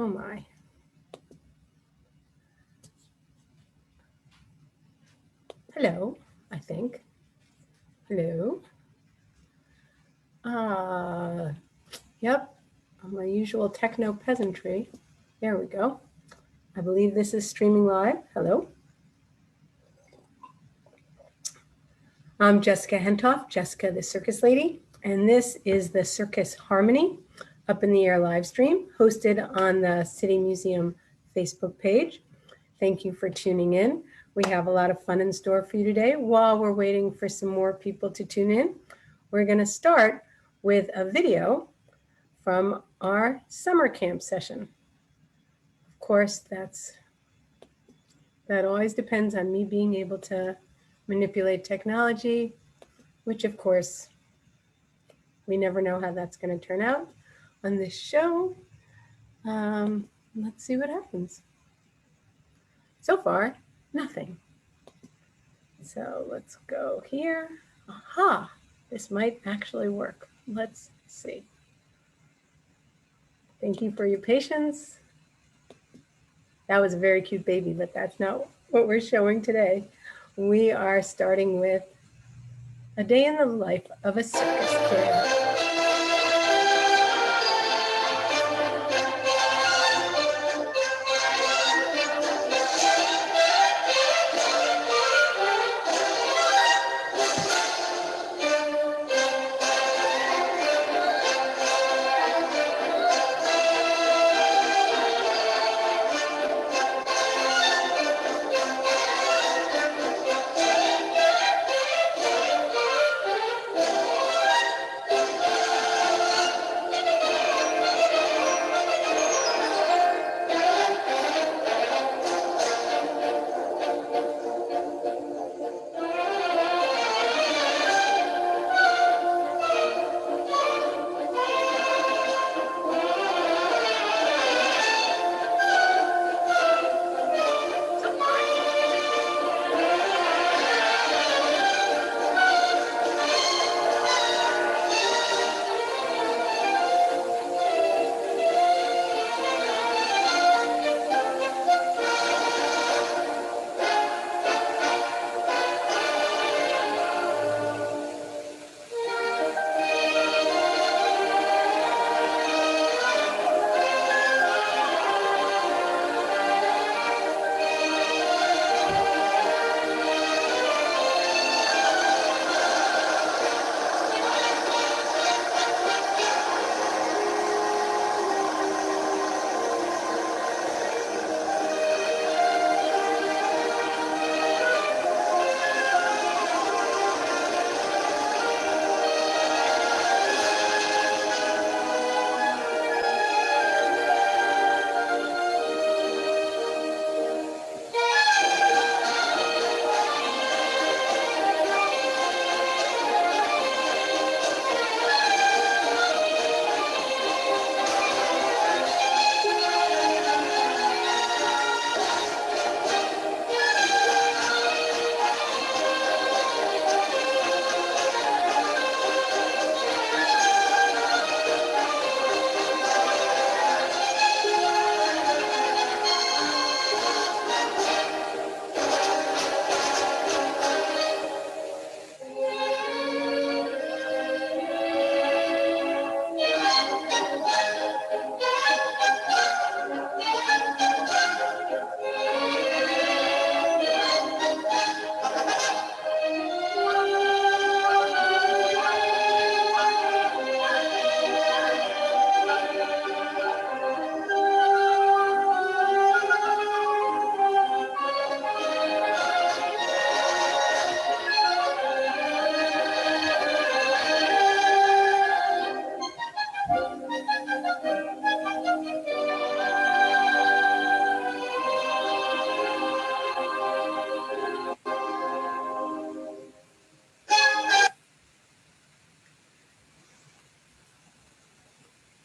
Oh my. Hello, I think. Hello. Yep, my usual techno peasantry. There we go. I believe this is streaming live. Hello. I'm Jessica Hentoff, Jessica the Circus Lady, and this is the Circus Harmony Up in the Air live stream hosted on the City Museum Facebook page. Thank you for tuning in. We have a lot of fun in store for you today. While we're waiting for some more people to tune in, we're going to start with a video from our summer camp session. Of course, that always depends on me being able to manipulate technology, which of course, we never know how that's going to turn out on this show. Let's see what happens. So far, nothing. So let's go here. Aha, this might actually work. Let's see. Thank you for your patience. That was a very cute baby, but that's not what we're showing today. We are starting with a day in the life of a circus kid.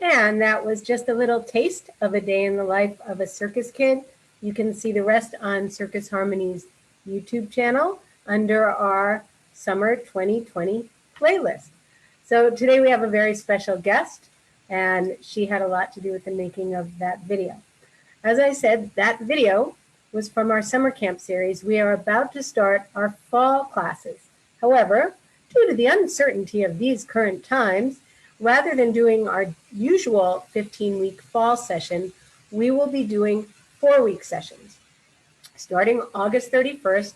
And that was just a little taste of a day in the life of a circus kid. You can see the rest on Circus Harmony's YouTube channel under our Summer 2020 playlist. So today we have a very special guest. and she had a lot to do with the making of that video. As I said, that video was from our summer camp series. We are about to start our fall classes. However, due to the uncertainty of these current times, rather than doing our usual 15-week fall session, we will be doing 4-week sessions. Starting August 31st,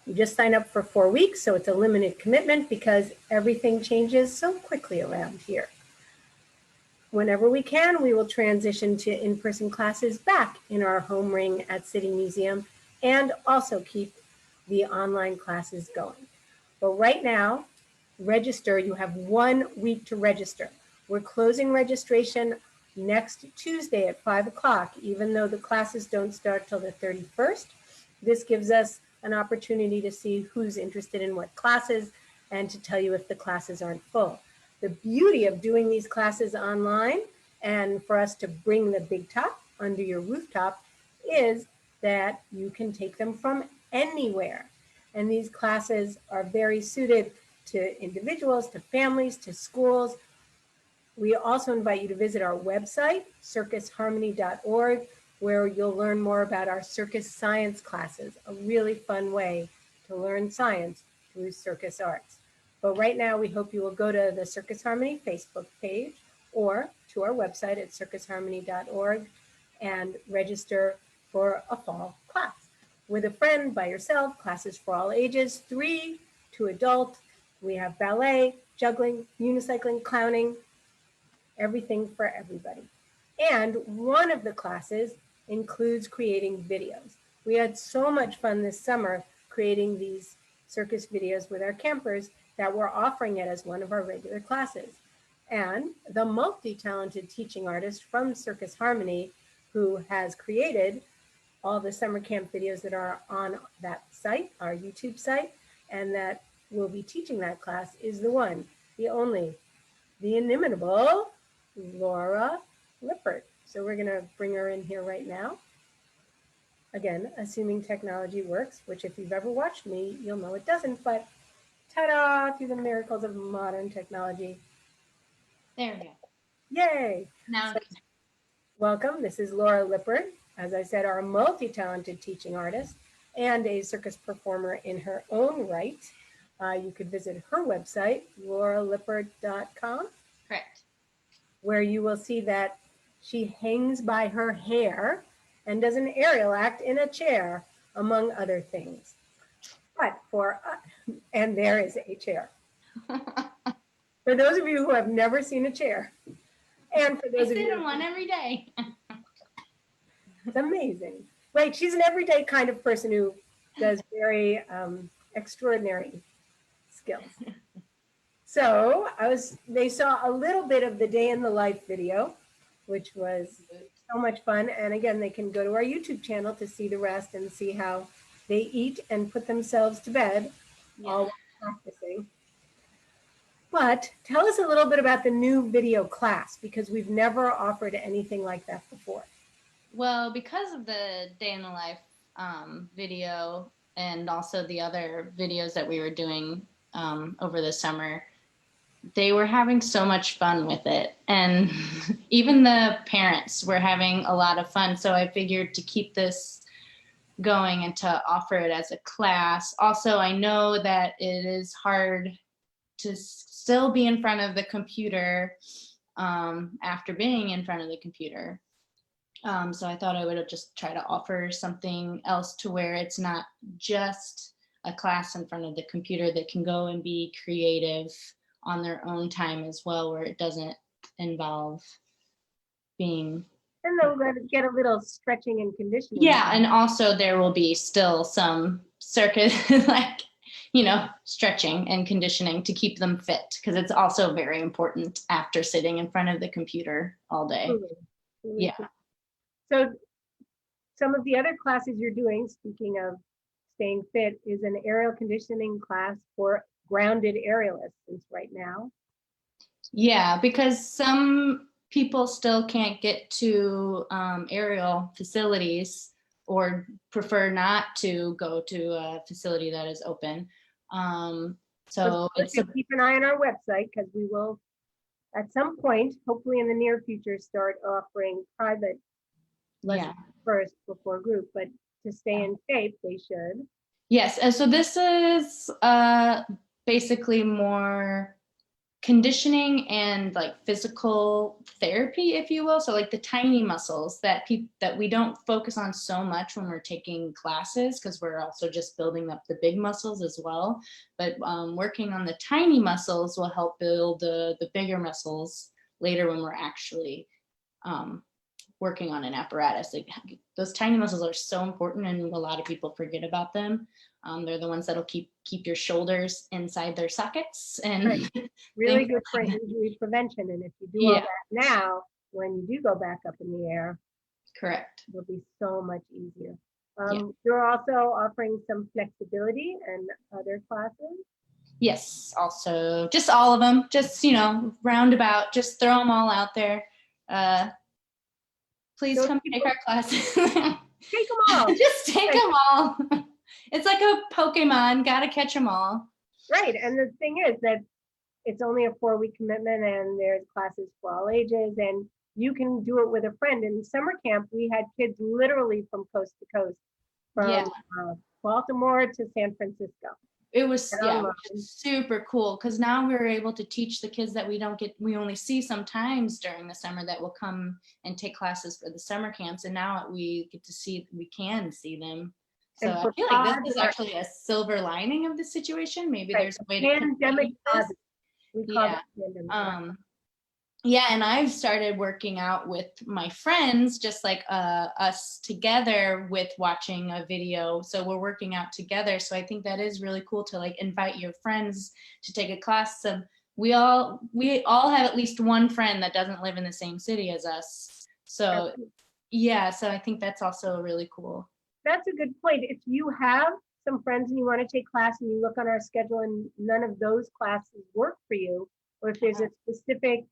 you just sign up for 4 weeks, so it's a limited commitment because everything changes so quickly around here. Whenever we can, we will transition to in-person classes back in our home ring at City Museum and also keep the online classes going. But right now, register. You have 1 week to register. We're closing registration next Tuesday at 5 o'clock, even though the classes don't start till the 31st. This gives us an opportunity to see who's interested in what classes and to tell you if the classes aren't full. The beauty of doing these classes online and for us to bring the big top under your rooftop is that you can take them from anywhere. And these classes are very suited to individuals, to families, to schools. We also invite you to visit our website, circusharmony.org, where you'll learn more about our circus science classes, a really fun way to learn science through circus arts. But right now, we hope you will go to the Circus Harmony Facebook page or to our website at circusharmony.org and register for a fall class. With a friend, by yourself, classes for all ages, 3 to adult. We have ballet, juggling, unicycling, clowning, everything for everybody. And one of the classes includes creating videos. We had so much fun this summer creating these circus videos with our campers that we're offering it as one of our regular classes. And the multi-talented teaching artist from Circus Harmony, who has created all the summer camp videos that are on that site, our YouTube site, and that will be teaching that class, is the one, the only, the inimitable Laura Lippert. So we're gonna bring her in here right now. Again, assuming technology works, which if you've ever watched me, you'll know it doesn't, but ta-da, through the miracles of modern technology. There we go. Yay. Now, So, welcome, this is Laura Lippert. As I said, our multi-talented teaching artist and a circus performer in her own right. You could visit her website, lauralippert.com. correct. Where you will see that she hangs by her hair and does an aerial act in a chair, among other things. But and there is a chair. For those of you who have never seen a chair, and for those I of sit you, in one every day. it's amazing. Right, she's an everyday kind of person who does very extraordinary skills. So they saw a little bit of the day in the life video, which was so much fun. And again, they can go to our YouTube channel to see the rest and see how they eat and put themselves to bed, all while practicing. But tell us a little bit about the new video class, because we've never offered anything like that before. Well, because of the day in the life video and also the other videos that we were doing over the summer, they were having so much fun with it. And even the parents were having a lot of fun. So I figured to keep this going and to offer it as a class. Also, I know that it is hard to still be in front of the computer after being in front of the computer. So I thought I would just try to offer something else to where it's not just a class in front of the computer, that can go and be creative on their own time as well, where it doesn't involve being. And they'll get a little stretching and conditioning. Yeah, and also there will be still some circus, like, stretching and conditioning to keep them fit, because it's also very important after sitting in front of the computer all day. Really Yeah. cool. So some of the other classes you're doing, speaking of staying fit, is an aerial conditioning class for grounded aerialists right now. Yeah, because some people still can't get to aerial facilities or prefer not to go to a facility that is open. So it's keep an eye on our website, because we will at some point, hopefully in the near future, start offering private lessons first before group, but to stay in shape, they should. Yes, and so this is basically more conditioning and like physical therapy, if you will. So like the tiny muscles that we don't focus on so much when we're taking classes, because we're also just building up the big muscles as well. But working on the tiny muscles will help build the bigger muscles later when we're actually working on an apparatus. Like, those tiny muscles are so important, and a lot of people forget about them. They're the ones that'll keep your shoulders inside their sockets, and really good for injury prevention. And if you do all that now, when you do go back up in the air, correct, it'll be so much easier. You're also offering some flexibility and other classes. Yes, also just all of them, just roundabout, just throw them all out there. Please come take our classes. Take them all. Just take them all. It's like a Pokemon, gotta catch them all. Right, and the thing is that it's only a 4-week commitment, and there's classes for all ages, and you can do it with a friend. In summer camp, we had kids literally from coast to coast, from Baltimore to San Francisco. It was super cool, because now we're able to teach the kids that we only see sometimes during the summer, that will come and take classes for the summer camps, and now we can see them. So I feel like this is actually a silver lining of the situation. Maybe there's a way to pandemic. We call it pandemic. Yeah, and I've started working out with my friends, just like us together with watching a video. So we're working out together. So I think that is really cool to like invite your friends to take a class. So we all have at least one friend that doesn't live in the same city as us. So so I think that's also really cool. That's a good point. If you have some friends and you want to take class and you look on our schedule and none of those classes work for you, or if there's a specific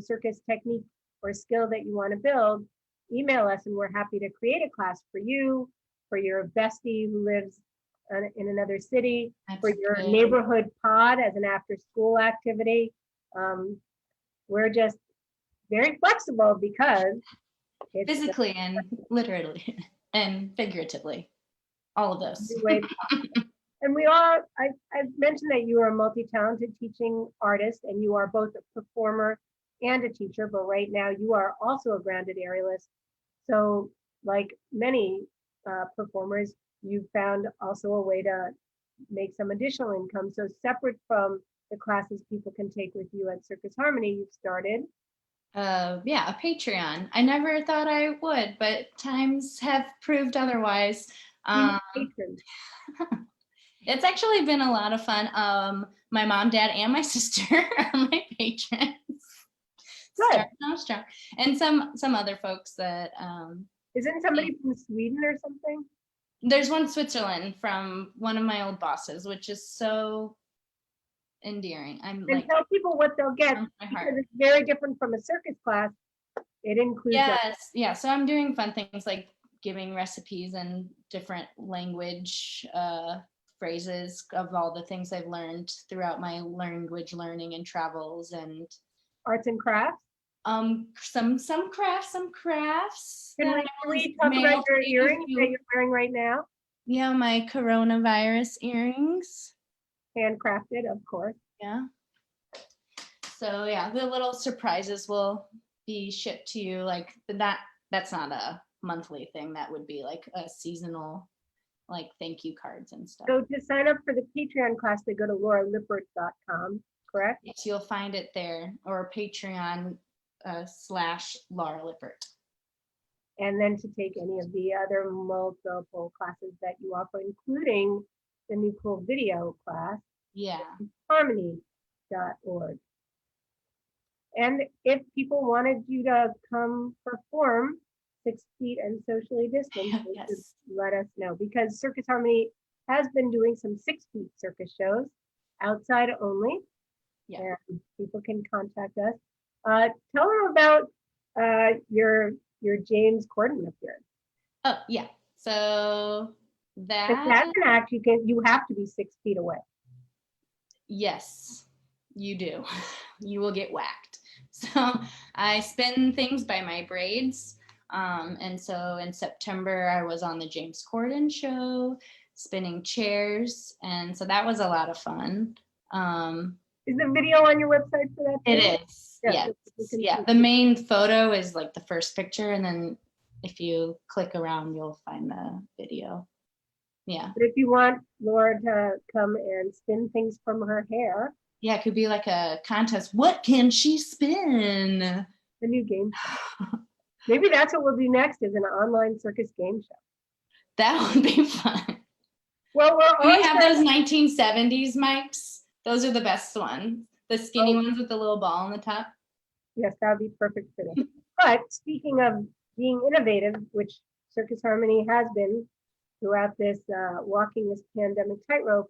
circus technique or skill that you want to build, email us and we're happy to create a class for you, for your bestie who lives in another city, for your neighborhood pod as an after-school activity. We're just very flexible because it's physically and literally and figuratively, all of those. And I've mentioned that you are a multi-talented teaching artist, and you are both a performer and a teacher, but right now you are also a grounded aerialist. So like many performers, you found also a way to make some additional income. So separate from the classes people can take with you at Circus Harmony, you've started a Patreon. I never thought I would, but times have proved otherwise. It's actually been a lot of fun. My mom, dad, and my sister are my patrons. Strong. And some other folks that isn't somebody from Sweden or something? There's one Switzerland from one of my old bosses, which is so endearing. And tell people what they'll get, because it's very different from a circus class. It includes so I'm doing fun things like giving recipes and different language phrases of all the things I've learned throughout my language learning and travels, and arts and crafts. Some crafts. Can we talk about your earrings that you're wearing right now? Yeah, my coronavirus earrings. Handcrafted, of course. Yeah. So the little surprises will be shipped to you. Like that's not a monthly thing. That would be like a seasonal, like thank you cards and stuff. So to sign up for the Patreon class, they go to lauralippert.com, correct? Yes, you'll find it there, or Patreon /Laura Lippert. And then to take any of the other multiple classes that you offer, including the new cool video class. Harmony.org. And if people wanted you to come perform 6 feet and socially distanced, just let us know, because Circus Harmony has been doing some 6 feet circus shows outside only. And people can contact us. Tell them about your James Corden appearance. Oh yeah, so that's an act. You have to be 6 feet away. Yes, you do. You will get whacked. So I spin things by my braids. And so in September, I was on the James Corden show, spinning chairs. And so that was a lot of fun. Is the video on your website for that? It is. Yeah. Yes. Yeah. The main photo is like the first picture. And then if you click around, you'll find the video. Yeah. But if you want Laura to come and spin things from her hair. Yeah, it could be like a contest. What can she spin? The new game show. Maybe that's what we'll do next, is an online circus game show. That would be fun. Well, we have those 1970s mics. Those are the best ones. The skinny ones with the little ball on the top. Yes, that would be perfect for them. But speaking of being innovative, which Circus Harmony has been throughout this walking this pandemic tightrope,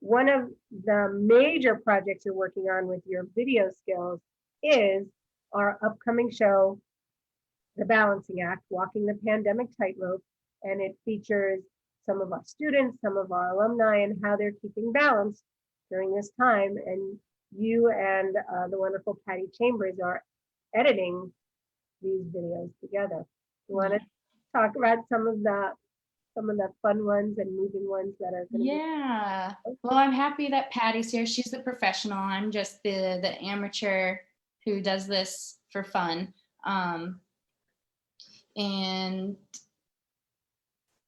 one of the major projects you're working on with your video skills is our upcoming show, The Balancing Act, Walking the Pandemic Tightrope, and it features some of our students, some of our alumni, and how they're keeping balance during this time. And you and the wonderful Patty Chambers are editing these videos together. You want to talk about some of the fun ones and moving ones that are going to be. Well, I'm happy that Patty's here. She's the professional. I'm just the amateur who does this for fun. And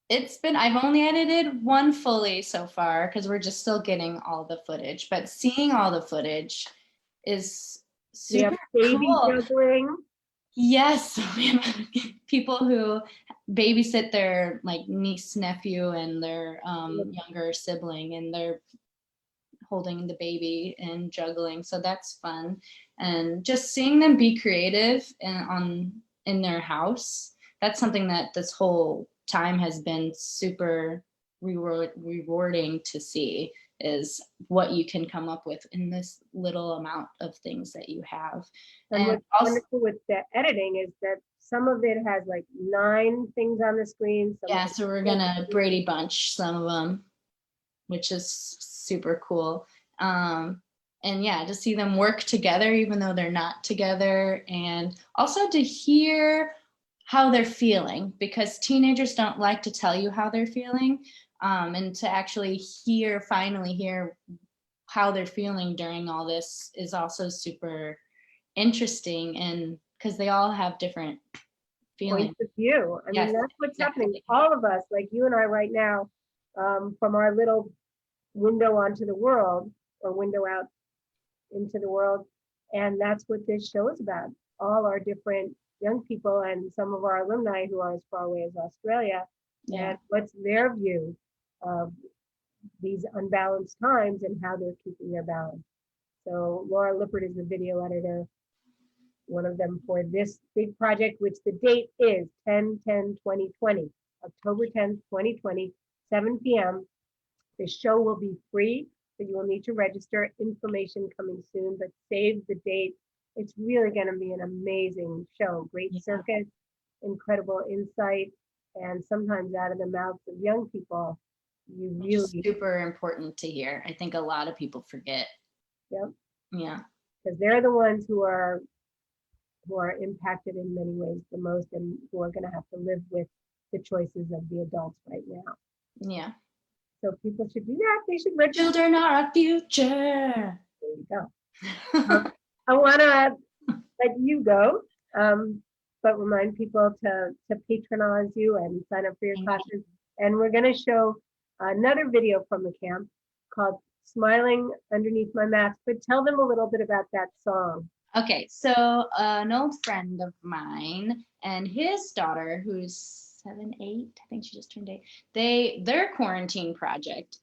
I've only edited one fully so far because we're just still getting all the footage, but seeing all the footage is super cool. Juggling. Yes, we have people who babysit their like niece, nephew, and their younger sibling, and they're holding the baby and juggling. So that's fun, and just seeing them be creative and in their house. That's something that this whole time has been super rewarding to see, is what you can come up with in this little amount of things that you have. And what's wonderful with the editing is that some of it has like 9 things on the screen. So we're gonna Brady Bunch some of them, which is super cool. And yeah, to see them work together even though they're not together, and also to hear how they're feeling, because teenagers don't like to tell you how they're feeling, and to actually finally hear how they're feeling during all this is also super interesting, and because they all have different feelings. Points of view. I mean, that's what's happening. All of us, like you and I right now, from our little window onto the world, or window out into the world, and that's what this show is about. All our different young people and some of our alumni who are as far away as Australia, and what's their view of these unbalanced times and how they're keeping their balance. So Laura Lippert is the video editor, one of them for this big project, which the date is 10/10/2020, October 10th, 2020, 7 p.m. The show will be free, so you will need to register. Information coming soon, but save the date. It's really going to be an amazing show. Great circus, incredible insight, and sometimes out of the mouths of young people, you really super important to hear. I think a lot of people forget. Yep. Yeah. Because they're the ones who are impacted in many ways the most, and who are going to have to live with the choices of the adults right now. Yeah. So people should do that. They should register. Children are our future. There you go. I want to let you go, but remind people to patronize you and sign up for your classes. And we're going to show another video from the camp called Smiling Underneath My Mask, but tell them a little bit about that song. Okay, so an old friend of mine and his daughter, who's 7, 8, I think she just turned 8, their quarantine project,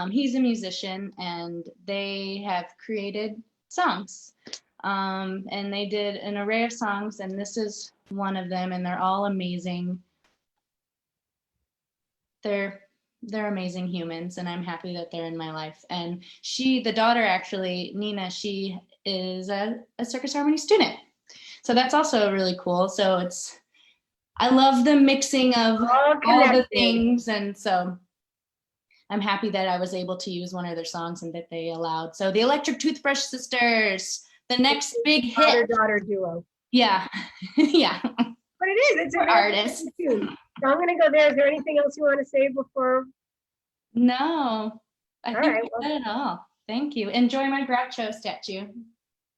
he's a musician, and they have created songs, and they did an array of songs, and this is one of them, and they're all amazing. They're amazing humans, and I'm happy that they're in my life. And the daughter, actually, Nina, she is a Circus Harmony student, so that's also really cool. So I love the mixing of all the things, and so I'm happy that I was able to use one of their songs and that they allowed. So the Electric Toothbrush Sisters, The next big hit. Father-daughter duo. Yeah. Yeah. But it is. It's an artist. So I'm going to go there. Is there anything else you want to say before? No. I think right, you said it all. Thank you. Enjoy my Groucho statue.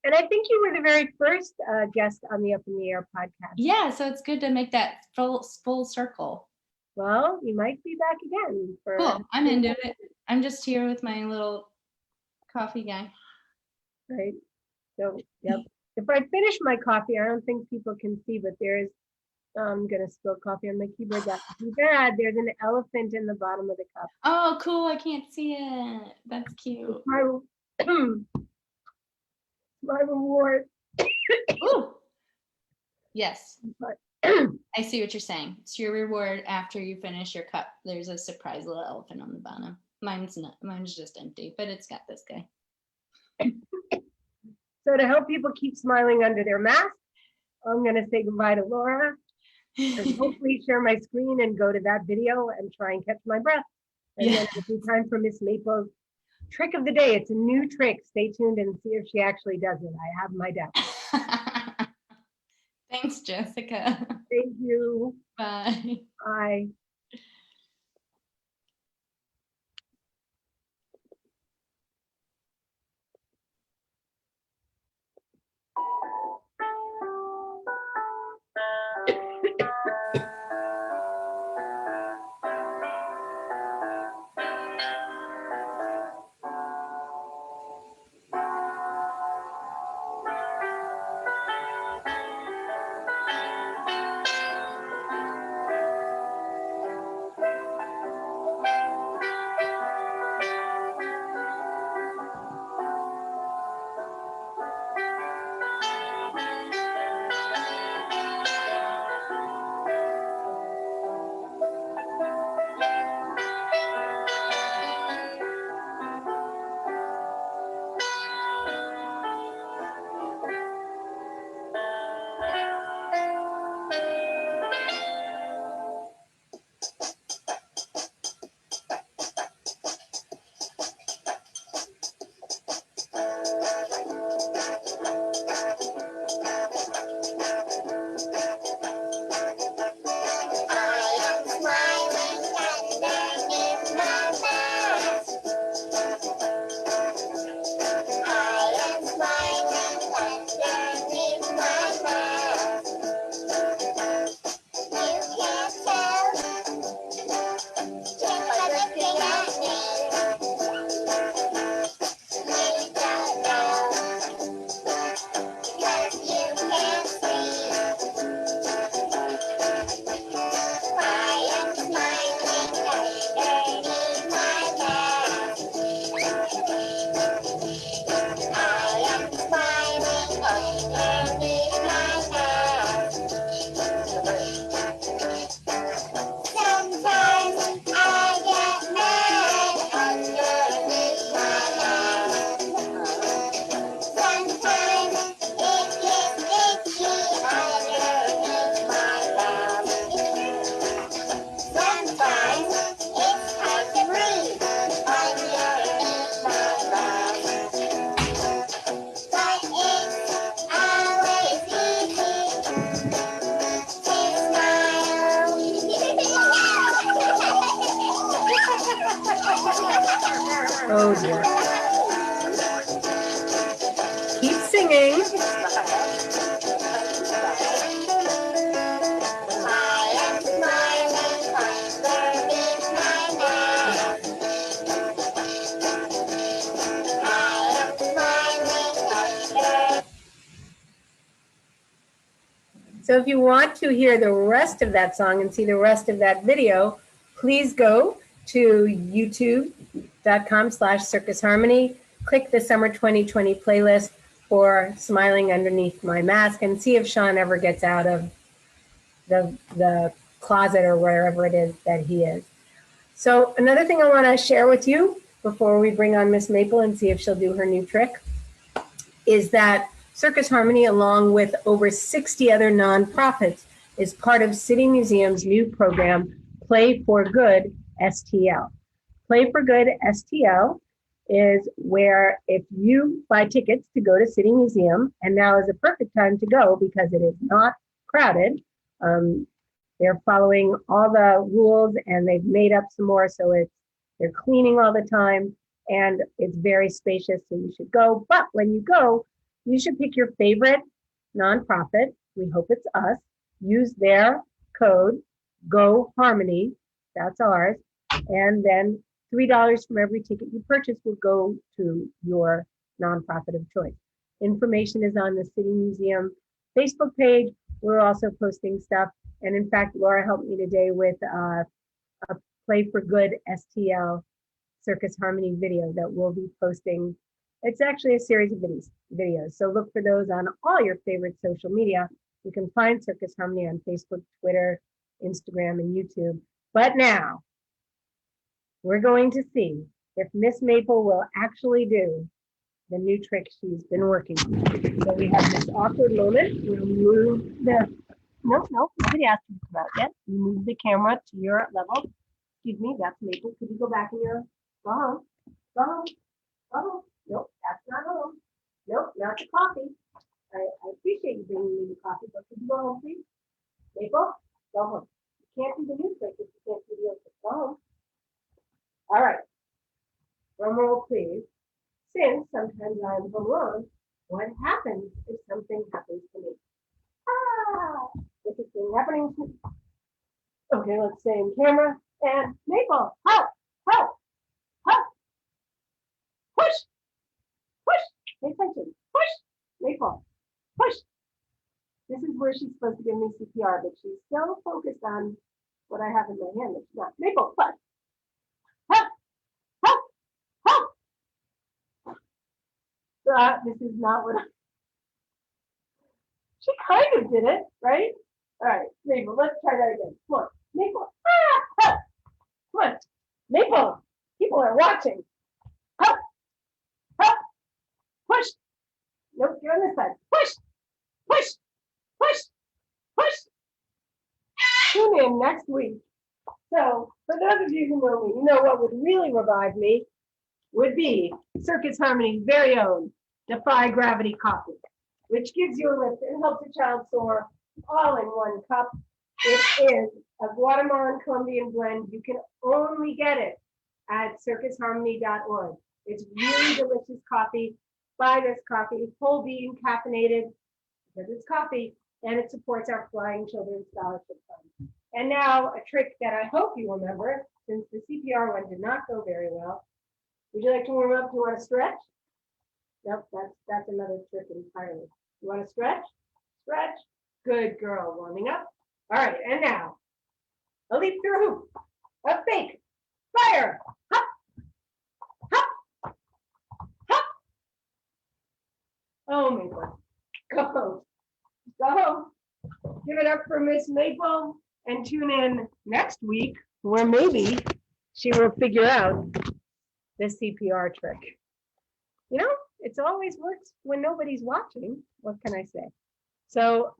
And I think you were the very first guest on the Up in the Air podcast. Yeah, so it's good to make that full circle. Well, you might be back again. Cool. I'm into it. I'm just here with my little coffee guy. Right. So, yep. If I finish my coffee, I don't think people can see, but there's, I'm going to spill coffee on my keyboard. That's too bad. There's an elephant in the bottom of the cup. Oh, cool. I can't see it. That's cute. My reward. Ooh. Yes. But I see what you're saying. It's your reward after you finish your cup. There's a surprise little elephant on the bottom. Mine's not. Mine's just empty, but it's got this guy. So to help people keep smiling under their mask, I'm going to say goodbye to Laura and hopefully share my screen and go to that video and try and catch my breath. And then it'll be time for Miss Maple's trick of the day. It's a new trick. Stay tuned and see if she actually does it. I have my doubts. Thanks, Jessica. Thank you. Bye. Bye. Oh dear. Keep singing. So if you want to hear the rest of that song and see the rest of that video, please go to youtube.com/Circus Harmony, click the Summer 2020 playlist for Smiling Underneath My Mask, and see if Sean ever gets out of the closet or wherever it is that he is. So another thing I want to share with you before we bring on Miss Maple and see if she'll do her new trick is that Circus Harmony, along with over 60 other nonprofits, is part of City Museum's new program, Play for Good STL. Play for Good STL is where if you buy tickets to go to City Museum, and now is a perfect time to go because it is not crowded. They're following all the rules and they've made up some more, so they're cleaning all the time and it's very spacious, so you should go. But when you go, you should pick your favorite nonprofit. We hope it's us. Use their code, Go Harmony, that's ours, and then $3 from every ticket you purchase will go to your nonprofit of choice. Information is on the City Museum Facebook page. We're also posting stuff. And in fact, Laura helped me today with a Play for Good STL Circus Harmony video that we'll be posting. It's actually a series of videos. So look for those on all your favorite social media. You can find Circus Harmony on Facebook, Twitter, Instagram, and YouTube. But now, we're going to see if Miss Maple will actually do the new trick she's been working on. So we have this awkward moment. We'll move no, nobody asked you to come out yet. You move the camera to your level. Excuse me, that's Maple. Could you go back in your, go home, go home, go home. Nope, that's not home. Nope, not the coffee. I appreciate you bringing me the coffee, but could you go home, please? Maple, go home. You can't do the new trick if you can't do the old trick. Go home. All right. Drum roll, please. Since sometimes I'm home alone, what happens if something happens to me? This is thing happening to me. Okay, let's stay in camera. And Maple, help, help, help. Push, push. Pay attention. Push, Maple, push. This is where she's supposed to give me CPR, but she's still focused on what I have in my hand. It's not. Maple, push. Help, help, help. This is not what she kind of did it, right? All right, Maple, let's try that again. Come on, Maple. Help. Come on, Maple. People are watching. Help, help, push. Nope, you're on this side. Push, push, push, push. Tune in next week. So, for those of you who know me, you know what would really revive me would be Circus Harmony's very own Defy Gravity Coffee, which gives you a lift and helps a child soar all in one cup. It is a Guatemalan Colombian blend. You can only get it at circusharmony.org. It's really delicious coffee. Buy this coffee, whole bean, caffeinated, because it's coffee, and it supports our Flying Children Scholarship Fund. And now a trick that I hope you remember, since the CPR one did not go very well. Would you like to warm up? Do you want to stretch? Nope, that's another trick entirely. You want to stretch? Stretch. Good girl, warming up. All right, and now a leap through a hoop, a fake, fire, hop, hop, hop. Oh, Maple, go home, go home. Give it up for Miss Maple and tune in next week where maybe she will figure out the CPR trick. You know, it's always works when nobody's watching. What can I say? So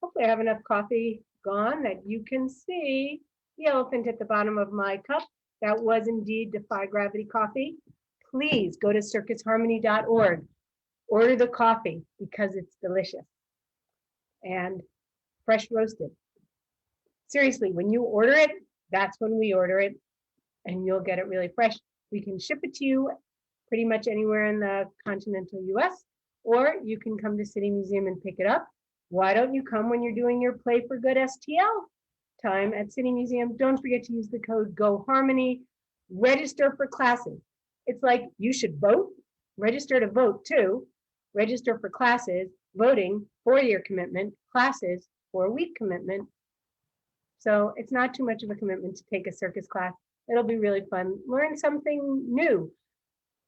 hopefully I have enough coffee gone that you can see the elephant at the bottom of my cup. That was indeed Defy Gravity coffee. Please go to circusharmony.org. Order the coffee because it's delicious and fresh roasted. Seriously, when you order it, that's when we order it and you'll get it really fresh. We can ship it to you pretty much anywhere in the continental US, or you can come to City Museum and pick it up. Why don't you come when you're doing your Play for Good STL time at City Museum? Don't forget to use the code Go Harmony. Register for classes. It's like you should vote, register to vote too, register for classes, voting, 4-year commitment, classes, 4-week commitment. So it's not too much of a commitment to take a circus class. It'll be really fun. Learn something new.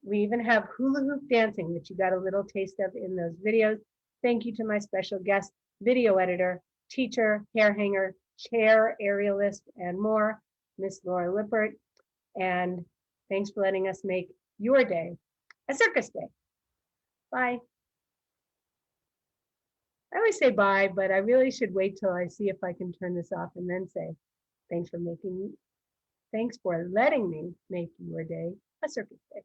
We even have hula hoop dancing that you got a little taste of in those videos. Thank you to my special guest, video editor, teacher, hair hanger, chair, aerialist, and more, Miss Laura Lippert. And thanks for letting us make your day a circus day. Bye. I always say bye, but I really should wait till I see if I can turn this off and then say, thanks for letting me make your day a circus day.